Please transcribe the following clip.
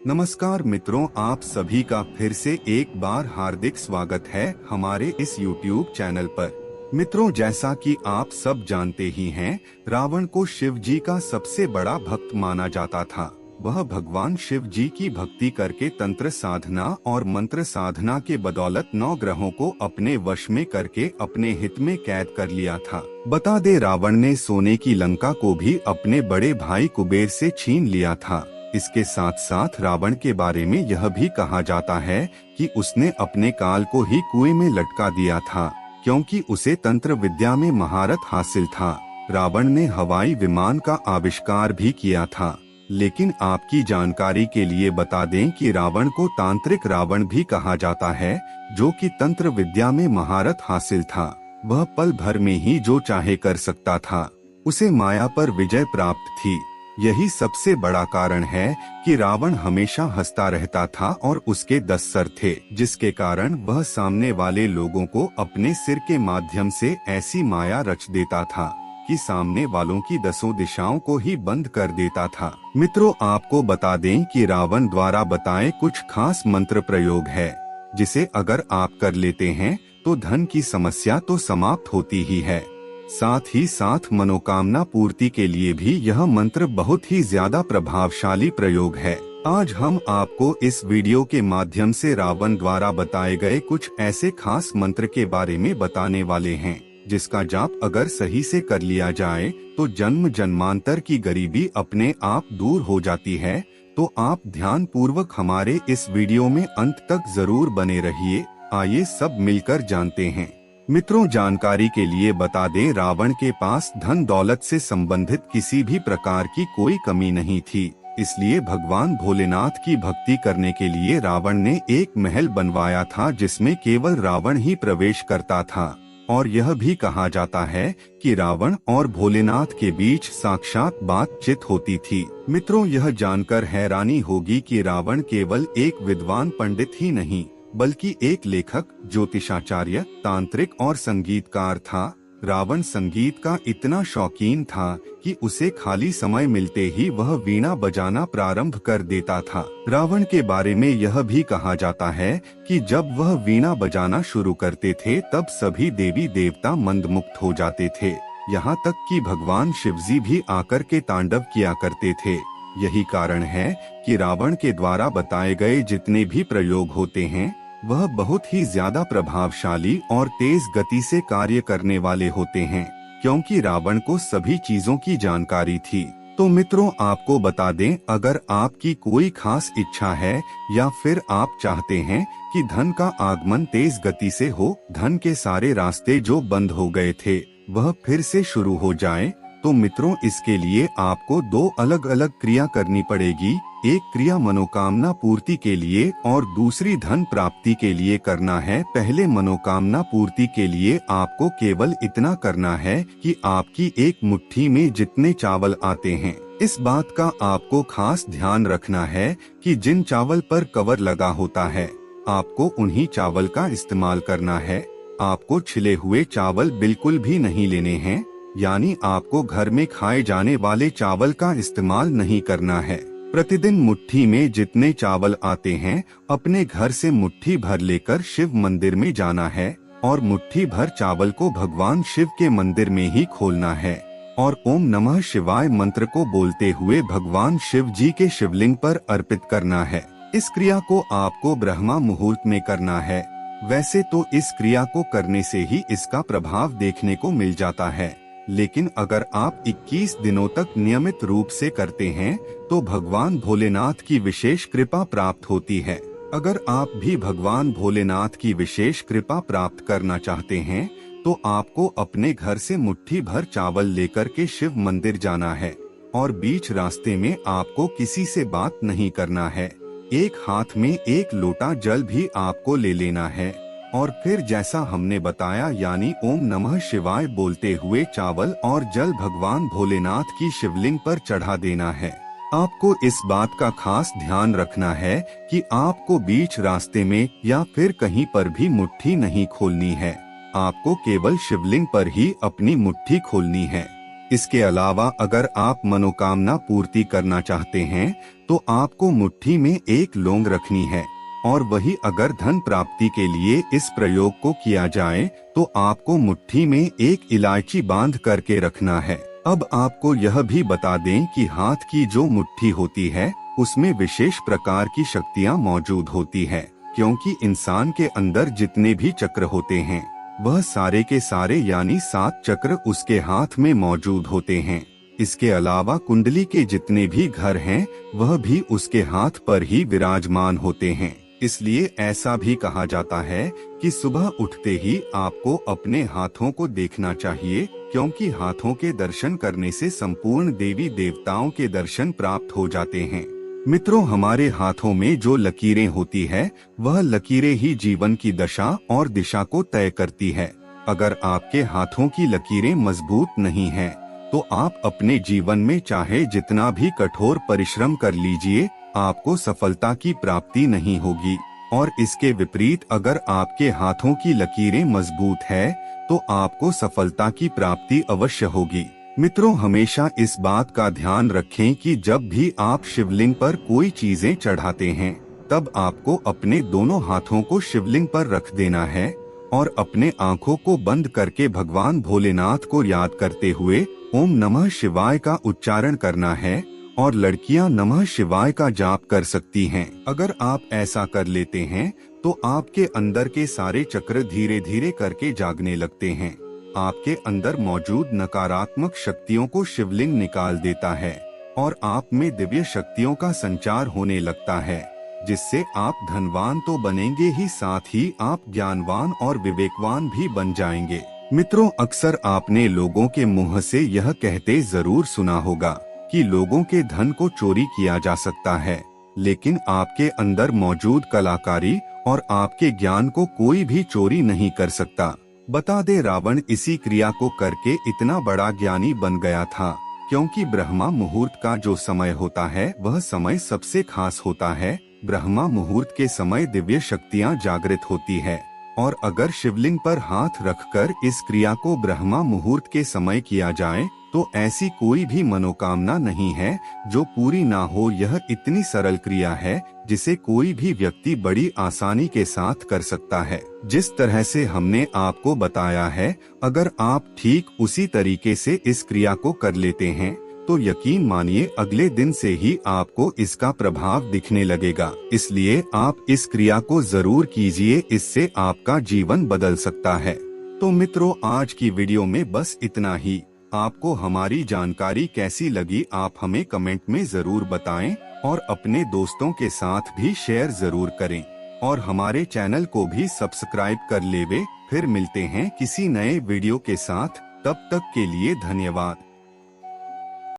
नमस्कार मित्रों, आप सभी का फिर से एक बार हार्दिक स्वागत है हमारे इस YouTube चैनल पर। मित्रों, जैसा कि आप सब जानते ही हैं, रावण को शिव जी का सबसे बड़ा भक्त माना जाता था। वह भगवान शिव जी की भक्ति करके तंत्र साधना और मंत्र साधना के बदौलत 9 ग्रहों को अपने वश में करके अपने हित में कैद कर लिया था। बता दे, रावण ने सोने की लंका को भी अपने बड़े भाई कुबेर से छीन लिया था। इसके साथ साथ रावण के बारे में यह भी कहा जाता है कि उसने अपने काल को ही कुएं में लटका दिया था, क्योंकि उसे तंत्र विद्या में महारत हासिल था। रावण ने हवाई विमान का आविष्कार भी किया था। लेकिन आपकी जानकारी के लिए बता दें कि रावण को तांत्रिक रावण भी कहा जाता है, जो कि तंत्र विद्या में महारत हासिल था। वह पल भर में ही जो चाहे कर सकता था। उसे माया पर विजय प्राप्त थी। यही सबसे बड़ा कारण है कि रावण हमेशा हंसता रहता था और उसके 10 सर थे, जिसके कारण वह सामने वाले लोगों को अपने सिर के माध्यम से ऐसी माया रच देता था कि सामने वालों की 10 दिशाओं को ही बंद कर देता था। मित्रों, आपको बता दें कि रावण द्वारा बताए कुछ खास मंत्र प्रयोग है, जिसे अगर आप कर लेते हैं तो धन की समस्या तो समाप्त होती ही है। साथ ही साथ मनोकामना पूर्ति के लिए भी यह मंत्र बहुत ही ज्यादा प्रभावशाली प्रयोग है। आज हम आपको इस वीडियो के माध्यम से रावण द्वारा बताए गए कुछ ऐसे खास मंत्र के बारे में बताने वाले हैं, जिसका जाप अगर सही से कर लिया जाए तो जन्म जन्मांतर की गरीबी अपने आप दूर हो जाती है। तो आप ध्यान पूर्वक हमारे इस वीडियो में अंत तक जरूर बने रहिए। आइए सब मिलकर जानते हैं। मित्रों, जानकारी के लिए बता दें, रावण के पास धन दौलत से संबंधित किसी भी प्रकार की कोई कमी नहीं थी। इसलिए भगवान भोलेनाथ की भक्ति करने के लिए रावण ने एक महल बनवाया था, जिसमें केवल रावण ही प्रवेश करता था। और यह भी कहा जाता है कि रावण और भोलेनाथ के बीच साक्षात बातचीत होती थी। मित्रों, यह जानकर हैरानी होगी कि रावण केवल एक विद्वान पंडित ही नहीं, बल्कि एक लेखक, ज्योतिषाचार्य, तांत्रिक और संगीतकार था। रावण संगीत का इतना शौकीन था कि उसे खाली समय मिलते ही वह वीणा बजाना प्रारंभ कर देता था। रावण के बारे में यह भी कहा जाता है कि जब वह वीणा बजाना शुरू करते थे तब सभी देवी देवता मंदमुग्ध हो जाते थे। यहाँ तक कि भगवान शिवजी भी आकर के तांडव किया करते थे। यही कारण है कि रावण के द्वारा बताए गए जितने भी प्रयोग होते हैं, वह बहुत ही ज्यादा प्रभावशाली और तेज गति से कार्य करने वाले होते हैं, क्योंकि रावण को सभी चीजों की जानकारी थी। तो मित्रों, आपको बता दें, अगर आपकी कोई खास इच्छा है या फिर आप चाहते हैं कि धन का आगमन तेज गति से हो, धन के सारे रास्ते जो बंद हो गए थे वह फिर से शुरू हो जाएं, तो मित्रों, इसके लिए आपको 2 अलग अलग क्रिया करनी पड़ेगी। एक क्रिया मनोकामना पूर्ति के लिए और दूसरी धन प्राप्ति के लिए करना है। पहले मनोकामना पूर्ति के लिए आपको केवल इतना करना है कि आपकी एक मुट्ठी में जितने चावल आते हैं, इस बात का आपको खास ध्यान रखना है कि जिन चावल पर कवर लगा होता है, आपको उन्हीं चावल का इस्तेमाल करना है। आपको छिले हुए चावल बिल्कुल भी नहीं लेने हैं, यानी आपको घर में खाए जाने वाले चावल का इस्तेमाल नहीं करना है। प्रतिदिन मुट्ठी में जितने चावल आते हैं, अपने घर से मुट्ठी भर लेकर शिव मंदिर में जाना है और मुट्ठी भर चावल को भगवान शिव के मंदिर में ही खोलना है और ओम नमः शिवाय मंत्र को बोलते हुए भगवान शिव जी के शिवलिंग पर अर्पित करना है। इस क्रिया को आपको ब्रह्मा मुहूर्त में करना है। वैसे तो इस क्रिया को करने से ही इसका प्रभाव देखने को मिल जाता है, लेकिन अगर आप 21 दिनों तक नियमित रूप से करते हैं तो भगवान भोलेनाथ की विशेष कृपा प्राप्त होती है। अगर आप भी भगवान भोलेनाथ की विशेष कृपा प्राप्त करना चाहते हैं तो आपको अपने घर से मुट्ठी भर चावल लेकर के शिव मंदिर जाना है और बीच रास्ते में आपको किसी से बात नहीं करना है। एक हाथ में एक लोटा जल भी आपको ले लेना है और फिर जैसा हमने बताया, यानी ओम नमः शिवाय बोलते हुए चावल और जल भगवान भोलेनाथ की शिवलिंग पर चढ़ा देना है। आपको इस बात का खास ध्यान रखना है कि आपको बीच रास्ते में या फिर कहीं पर भी मुट्ठी नहीं खोलनी है। आपको केवल शिवलिंग पर ही अपनी मुट्ठी खोलनी है। इसके अलावा अगर आप मनोकामना पूर्ति करना चाहते हैं तो आपको मुट्ठी में एक लौंग रखनी है, और वही अगर धन प्राप्ति के लिए इस प्रयोग को किया जाए तो आपको मुट्ठी में एक इलायची बांध करके रखना है। अब आपको यह भी बता दें कि हाथ की जो मुट्ठी होती है उसमें विशेष प्रकार की शक्तियाँ मौजूद होती है, क्योंकि इंसान के अंदर जितने भी चक्र होते हैं वह सारे के सारे यानी 7 चक्र उसके हाथ में मौजूद होते हैं। इसके अलावा कुंडली के जितने भी घर हैं वह भी उसके हाथ पर ही विराजमान होते हैं। इसलिए ऐसा भी कहा जाता है कि सुबह उठते ही आपको अपने हाथों को देखना चाहिए, क्योंकि हाथों के दर्शन करने से संपूर्ण देवी देवताओं के दर्शन प्राप्त हो जाते हैं। मित्रों, हमारे हाथों में जो लकीरें होती है वह लकीरें ही जीवन की दशा और दिशा को तय करती है। अगर आपके हाथों की लकीरें मजबूत नहीं हैं, तो आप अपने जीवन में चाहे जितना भी कठोर परिश्रम कर लीजिए, आपको सफलता की प्राप्ति नहीं होगी। और इसके विपरीत अगर आपके हाथों की लकीरें मजबूत है तो आपको सफलता की प्राप्ति अवश्य होगी। मित्रों, हमेशा इस बात का ध्यान रखें कि जब भी आप शिवलिंग पर कोई चीजें चढ़ाते हैं तब आपको अपने दोनों हाथों को शिवलिंग पर रख देना है और अपने आंखों को बंद करके भगवान भोलेनाथ को याद करते हुए ओम नमः शिवाय का उच्चारण करना है, और लड़कियां नमः शिवाय का जाप कर सकती हैं। अगर आप ऐसा कर लेते हैं तो आपके अंदर के सारे चक्र धीरे धीरे करके जागने लगते हैं। आपके अंदर मौजूद नकारात्मक शक्तियों को शिवलिंग निकाल देता है और आप में दिव्य शक्तियों का संचार होने लगता है, जिससे आप धनवान तो बनेंगे ही, साथ ही आप ज्ञानवान और विवेकवान भी बन जाएंगे। मित्रों, अक्सर आपने लोगों के मुंह से यह कहते जरूर सुना होगा कि लोगों के धन को चोरी किया जा सकता है, लेकिन आपके अंदर मौजूद कलाकारी और आपके ज्ञान को कोई भी चोरी नहीं कर सकता। बता दे, रावण इसी क्रिया को करके इतना बड़ा ज्ञानी बन गया था, क्योंकि ब्रह्मा मुहूर्त का जो समय होता है वह समय सबसे खास होता है। ब्रह्मा मुहूर्त के समय दिव्य शक्तियाँ जागृत होती है, और अगर शिवलिंग पर हाथ रखकर इस क्रिया को ब्रह्मा मुहूर्त के समय किया जाए तो ऐसी कोई भी मनोकामना नहीं है जो पूरी ना हो। यह इतनी सरल क्रिया है जिसे कोई भी व्यक्ति बड़ी आसानी के साथ कर सकता है। जिस तरह से हमने आपको बताया है, अगर आप ठीक उसी तरीके से इस क्रिया को कर लेते हैं तो यकीन मानिए अगले दिन से ही आपको इसका प्रभाव दिखने लगेगा। इसलिए आप इस क्रिया को जरूर कीजिए, इससे आपका जीवन बदल सकता है। तो मित्रों, आज की वीडियो में बस इतना ही। आपको हमारी जानकारी कैसी लगी आप हमें कमेंट में जरूर बताएं, और अपने दोस्तों के साथ भी शेयर जरूर करें, और हमारे चैनल को भी सब्सक्राइब कर लेवे। फिर मिलते हैं किसी नए वीडियो के साथ, तब तक के लिए धन्यवाद।